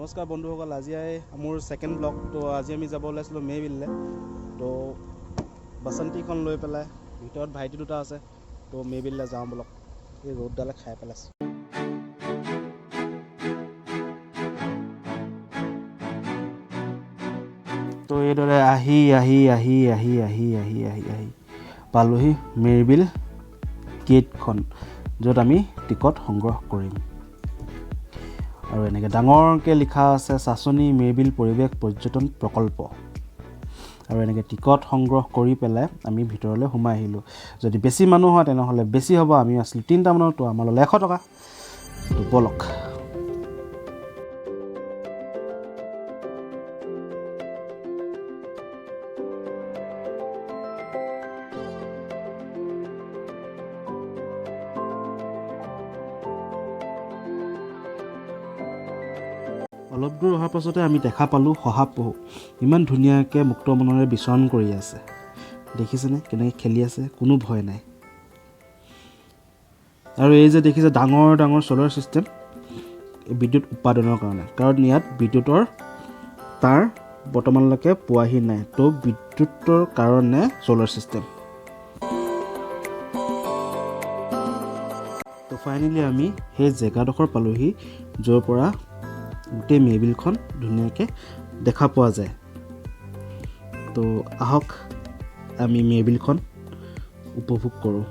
নমস্কাৰ বন্ধুসকল, আজি মোৰ ছেকেণ্ড ব্লগ। তো আজি আমি যাব ওলাইছিলোঁ মেবিললৈ। তো বাসন্তীখন লৈ পেলাই ভিতৰত ভাইটি দুটা আছে। তো মেবিললৈ যাওঁ বলক, এই ৰ'দডালে খাই পেলাইছে। তো এইদৰে আহি পালোহি মেবিল গেটখন, য'ত আমি টিকট সংগ্ৰহ কৰিম। আৰু এনেকৈ ডাঙৰকৈ লিখা আছে চাচনি মেবিল পৰিৱেশ পৰ্যটন প্ৰকল্প। আৰু এনেকৈ টিকট সংগ্ৰহ কৰি পেলাই আমি ভিতৰলৈ সোমাই আহিলোঁ। যদি বেছি মানুহ হয় তেনেহ'লে বেছি হ'ব। আমি আছিলোঁ 3টা মানুহ, তো আমাৰ ল'লে 100 টকা। তো বলক। অলপ দূৰ অহাৰ পাছতে আমি দেখা পালোঁ শহাপহু। ইমান ধুনীয়াকৈ মুক্ত মনেৰে বিচৰণ কৰি আছে। দেখিছেনে কেনেকৈ খেলি আছে, কোনো ভয় নাই। আৰু এই যে দেখিছে ডাঙৰ ডাঙৰ ছ'লাৰ ছিষ্টেম, বিদ্যুৎ উৎপাদনৰ কাৰণে। কাৰণ ইয়াত বিদ্যুতৰ তাঁৰ বৰ্তমানলৈকে পোৱাহি নাই। তো বিদ্যুতৰ কাৰণে ছ'লাৰ ছিষ্টেম। তো ফাইনেলি আমি সেই জেগাডোখৰ পালোহি, য'ৰ পৰা গোটেই মেবিলখন ধুনীয়াকৈ দেখা পোৱা যায়। তো আহক আমি মেবিলখন উপভোগ কৰোঁ।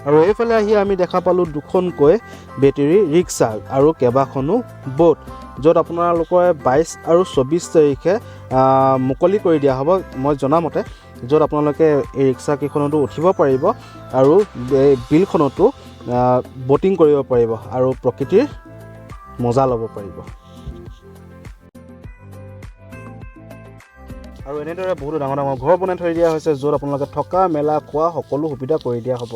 আৰু এইফালে আহি আমি দেখা পালোঁ 2খনকৈ বেটেৰী ৰিক্সা আৰু কেইবাখনো বোট, য'ত আপোনালোকৰ 22 আৰু 24 তাৰিখে মুকলি কৰি দিয়া হ'ব মই জনামতে। য'ত আপোনালোকে এই ৰিক্সাকেইখনতো উঠিব পাৰিব আৰু এই বিলখনতো ব'টিং কৰিব পাৰিব আৰু প্ৰকৃতিৰ মজা ল'ব পাৰিব। আৰু এনেদৰে বহুতো ডাঙৰ ডাঙৰ ঘৰ বনাই থৈ দিয়া হৈছে, য'ত আপোনালোকে থকা মেলা খোৱা সকলো সুবিধা কৰি দিয়া হ'ব।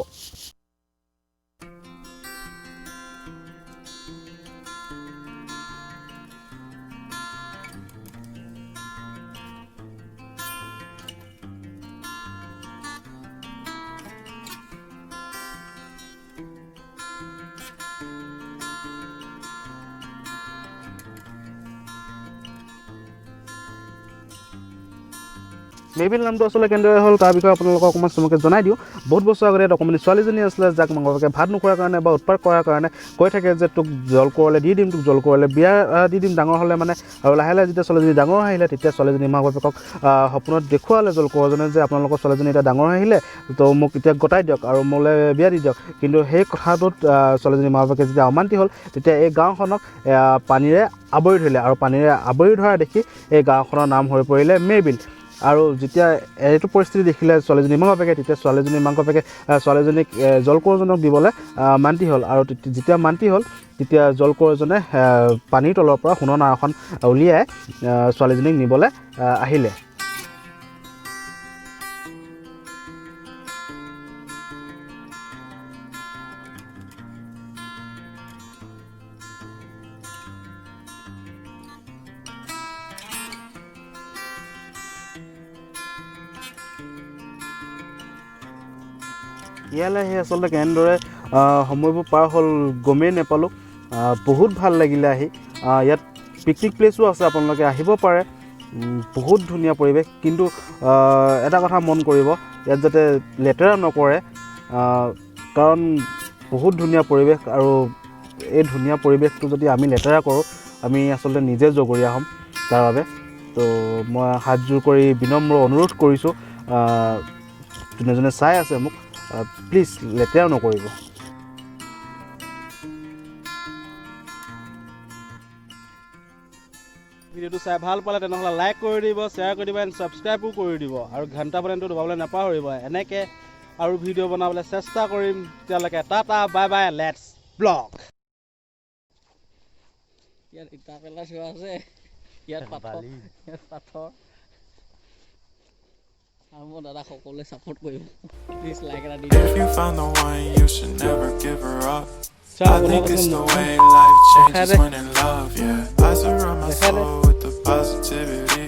মেবিল নামটো আচলতে কেনেদৰে হ'ল তাৰ বিষয়ে আপোনালোকক অকণমান চমুকৈ জনাই দিওঁ। বহুত বছৰ আগতে অকণমানি ছোৱালীজনী আছিলে, যাক মাক বাপেকে ভাত নোখোৱাৰ কাৰণে বা উৎপাত কৰাৰ কাৰণে কৈ থাকে যে তোক জল কোঁৱৰলৈ দি দিম, তোক জল কোঁৱৰলৈ বিয়া দি দিম ডাঙৰ হ'লে মানে। আৰু লাহে লাহে যেতিয়া ছোৱালীজনী ডাঙৰ আহিলে, তেতিয়া ছোৱালীজনী মাক বাপেকক সপোনত দেখুৱালে জল কোঁৱৰজনে যে আপোনালোকৰ ছোৱালীজনী এতিয়া ডাঙৰ আহিলে, তো মোক এতিয়া গতাই দিয়ক আৰু মোলৈ বিয়া দি দিয়ক। কিন্তু সেই কথাটোত ছোৱালীজনী মাক বাপেকে যেতিয়া অমান্তি হ'ল, তেতিয়া এই গাঁওখনক পানীৰে আৱৰি ধৰিলে। আৰু পানীৰে আৱৰি ধৰা দেখি এই গাঁওখনৰ নাম হৈ পৰিলে মেবিল। আৰু যেতিয়া এইটো পৰিস্থিতি দেখিলে ছোৱালীজনী মাক বাপেকে, তেতিয়া ছোৱালীজনী মাক বাপেকে ছোৱালীজনীক জল কোঁৱৰজনক দিবলৈ মান্তি হ'ল। আৰু যেতিয়া মান্তি হ'ল, তেতিয়া জল কোঁৱৰজনে পানীৰ তলৰ পৰা সোণৰ নাও এখন উলিয়াই ছোৱালীজনীক নিবলৈ আহিলে। ইয়ালৈ আহি আচলতে কেনেদৰে সময়বোৰ পাৰ হ'ল গমেই নাপালোঁ। বহুত ভাল লাগিলে আহি। ইয়াত পিকনিক প্লেচো আছে, আপোনালোকে আহিব পাৰে। বহুত ধুনীয়া পৰিৱেশ। কিন্তু এটা কথা মন কৰিব, ইয়াত যাতে লেতেৰা নকৰে। কাৰণ বহুত ধুনীয়া পৰিৱেশ আৰু এই ধুনীয়া পৰিৱেশটো যদি আমি লেতেৰা কৰোঁ আমি আচলতে নিজে জগৰীয়া হ'ম তাৰ বাবে তো মই হাতযোৰ কৰি বিনম্ৰ অনুৰোধ কৰিছোঁ যোনে যোনে চাই আছে মোক প্লিজ লেতেৰা নকৰিব। ভিডিঅ'টো চাই ভাল পালে তেনেহ'লে লাইক কৰি দিব, শ্বেয়াৰ কৰি দিব এণ্ড ছাবস্ক্ৰাইবো কৰি দিব আৰু ঘণ্টা বাটনটো দবাবলৈ নাপাহৰিব। এনেকৈ আৰু ভিডিঅ' বনাবলৈ চেষ্টা কৰিম। তেতিয়ালৈকে tata bye bye, let's blog. ইয়াত ইটা পেলা চোৱা আছে, ইয়াত পাথৰ আৰু মোৰ দাদা সকলোৱে ছাপোৰ্ট কৰিব। প্লিজ লাইক এটা দি If you found the one, you should never give her up. I think it's the way life changes when in love, yeah. I surround my soul with the positivity.